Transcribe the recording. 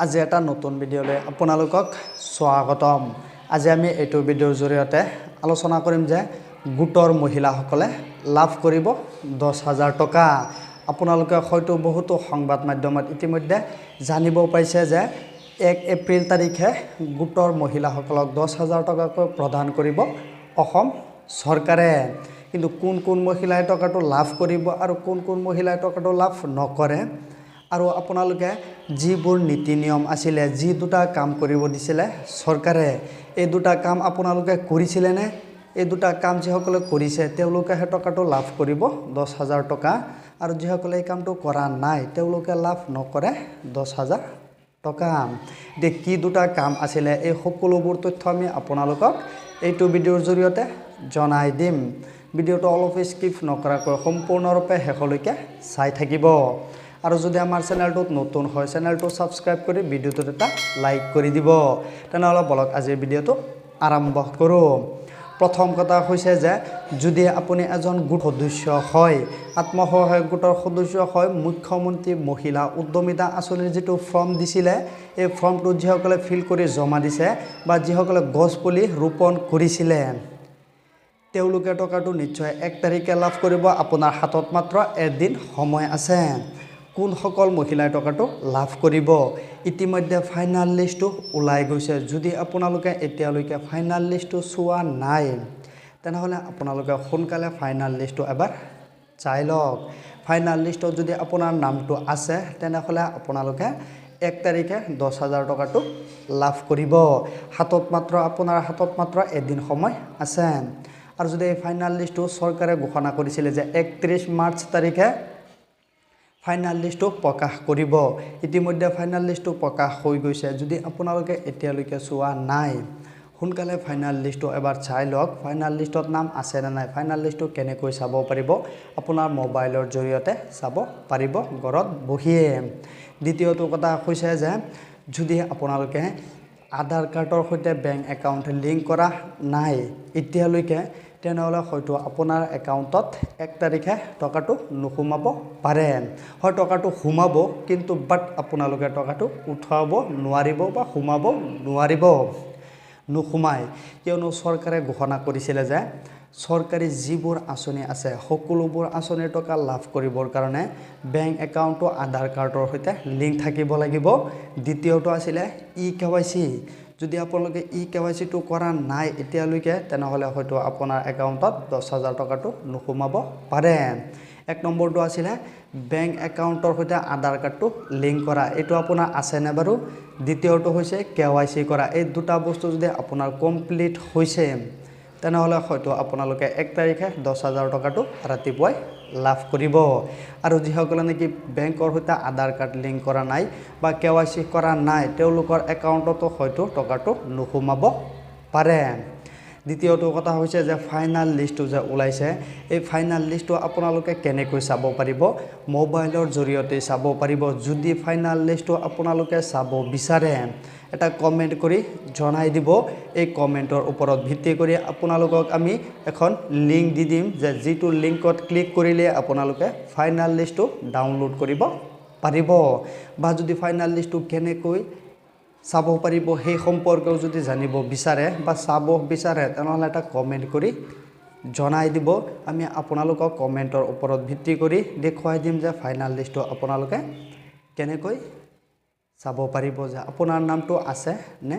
আজি এটা নতুন ভিডিঅ'লৈ আপোনালোকক স্বাগতম। আজি আমি এইটো ভিডিঅ'ৰ জৰিয়তে আলোচনা কৰিম যে গোটৰ মহিলাসকলে লাভ কৰিব 10,000 টকা। আপোনালোকে হয়তো বহুতো সংবাদ মাধ্যমত ইতিমধ্যে জানিব পাইছে যে 1 এপ্ৰিল তাৰিখে গোটৰ মহিলাসকলক 10,000 টকাকৈ প্ৰদান কৰিব অসম চৰকাৰে। কিন্তু কোন মহিলাই টকাটো লাভ কৰিব আৰু কোন মহিলাই টকাটো লাভ নকৰে আৰু আপোনালোকে যিবোৰ নীতি নিয়ম আছিলে যি দুটা কাম কৰিব দিছিলে চৰকাৰে এই দুটা কাম আপোনালোকে কৰিছিলেনে? এই দুটা কাম যিসকলে কৰিছে তেওঁলোকে টকাটো লাভ কৰিব 10,000 টকা আৰু যিসকলে এই কামটো কৰা নাই তেওঁলোকে লাভ নকৰে 10,000 টকা। কি দুটা কাম আছিলে এই সকলোবোৰ তথ্য আমি আপোনালোকক এইটো ভিডিঅ'ৰ জৰিয়তে জনাই দিম। ভিডিঅ'টো অলপ স্কিপ নকৰাকৈ সম্পূৰ্ণৰূপে শেষলৈকে চাই থাকিব। আৰু যদি আমাৰ চেনেলটোত নতুন হয় চেনেলটো ছাবস্ক্ৰাইব কৰি ভিডিঅ'টোত এটা লাইক কৰি দিব। তেনেহ'লে বলক আজিৰ ভিডিঅ'টো আৰম্ভ কৰোঁ। প্ৰথম কথা হৈছে যে যদি আপুনি এজন গোট সদস্য হয়, আত্মসহায়ক গোটৰ সদস্য হয়, মুখ্যমন্ত্ৰী মহিলা উদ্যমিতা আঁচনিৰ যিটো ফৰ্ম দিছিলে এই ফৰ্মটো যিসকলে ফিল কৰি জমা দিছে বা যিসকলে গছপুলি ৰোপণ কৰিছিলে তেওঁলোকে টকাটো নিশ্চয় 1 তাৰিখে লাভ কৰিব। আপোনাৰ হাতত মাত্ৰ এদিন সময় আছে। কোনসকল মহিলাই টকাটো লাভ কৰিব? ইতিমধ্যে ফাইনাল লিষ্টটো ওলাই গৈছে। যদি আপোনালোকে এতিয়ালৈকে ফাইনাল লিষ্টটো চোৱা নাই তেনেহ'লে আপোনালোকে সোনকালে ফাইনাল লিষ্টটো এবাৰ চাই লওক। ফাইনাল লিষ্টত যদি আপোনাৰ নামটো আছে তেনেহ'লে আপোনালোকে 1 তাৰিখে 10,000 টকাটো লাভ কৰিব। আপোনাৰ হাতত মাত্ৰ এদিন সময় আছে। আৰু যদি এই ফাইনাল লিষ্টটো চৰকাৰে ঘোষণা কৰিছিলে যে 31 মাৰ্চ তাৰিখে ফাইনাল লিষ্টটো প্ৰকাশ কৰিব। ইতিমধ্যে ফাইনাল লিষ্টটো প্ৰকাশ হৈ গৈছে। যদি আপোনালোকে এতিয়ালৈকে চোৱা নাই সোনকালে ফাইনাল লিষ্টটো এবাৰ চাই লওক। ফাইনাল লিষ্টত নাম আছে নে নাই, ফাইনাল লিষ্টটো কেনেকৈ চাব পাৰিব? আপোনাৰ মোবাইলৰ জৰিয়তে চাব পাৰিব ঘৰত বহিয়ে। দ্বিতীয়টো কথা হৈছে যে যদি আপোনালোকে আধাৰ কাৰ্ডৰ সৈতে বেংক একাউণ্ট লিংক কৰা নাই এতিয়ালৈকে তেনেহ'লে হয়তো আপোনাৰ একাউণ্টত 1 তাৰিখে টকাটো নোসোমাব পাৰে। হয় টকাটো সোমাব কিন্তু আপোনালোকে টকাটো উঠাব নোৱাৰিব বা সোমাব নোৱাৰিব, নোসোমায়। কিয়নো চৰকাৰে ঘোষণা কৰিছিলে যে চৰকাৰী যিবোৰ আঁচনি আছে সকলোবোৰ আঁচনিৰ টকা লাভ কৰিবৰ কাৰণে বেংক একাউণ্টটো আধাৰ কাৰ্ডৰ সৈতে লিংক থাকিব লাগিব। দ্বিতীয়টো আছিলে eKYC। যদি আপোনালোকে eKYCটো কৰা নাই এতিয়ালৈকে তেনেহ'লে হয়তো আপোনাৰ একাউণ্টত 10,000 টকাটো নোসোমাব পাৰে। 1 নম্বৰটো আছিলে বেংক একাউণ্টৰ সৈতে আধাৰ কাৰ্ডটো লিংক কৰা। এইটো আপোনাৰ আছেনে বাৰু? দ্বিতীয়টো হৈছে KYC কৰা। এই দুটা বস্তু যদি আপোনাৰ কমপ্লিট হৈছে তেনেহ'লে হয়তো আপোনালোকে 1 তাৰিখে 10,000 টকাটো ৰাতিপুৱাই লাভ কৰিব। আৰু যিসকলে নেকি বেংকৰ সৈতে আধাৰ কাৰ্ড লিংক কৰা নাই বা KYC কৰা নাই তেওঁলোকৰ একাউণ্টতো হয়তো টকাটো নোসোমাব পাৰে। দ্বিতীয়টো কথা হৈছে যে ফাইনাল লিষ্টটো যে ওলাইছে এই ফাইনাল লিষ্টটো আপোনালোকে কেনেকৈ চাব পাৰিব? মোবাইলৰ জৰিয়তে চাব পাৰিব। যদি ফাইনাল লিষ্টটো আপোনালোকে চাব বিচাৰে এটা কমেণ্ট কৰি জনাই দিব। এই কমেণ্টৰ ওপৰত ভিত্তি কৰি আপোনালোকক আমি এখন লিংক দি দিম যে যিটো লিংকত ক্লিক কৰিলে আপোনালোকে ফাইনাল লিষ্টটো ডাউনলোড কৰিব পাৰিব। বা যদি ফাইনাল লিষ্টটো কেনেকৈ চাব পাৰিব সেই সম্পৰ্কেও যদি জানিব বিচাৰে বা চাব বিচাৰে তেনেহ'লে এটা কমেণ্ট কৰি জনাই দিব। আমি আপোনালোকক কমেণ্টৰ ওপৰত ভিত্তি কৰি দেখুৱাই দিম যে ফাইনাল লিষ্টটো আপোনালোকে কেনেকৈ চাব পাৰিব যে আপোনাৰ নামটো আছে নে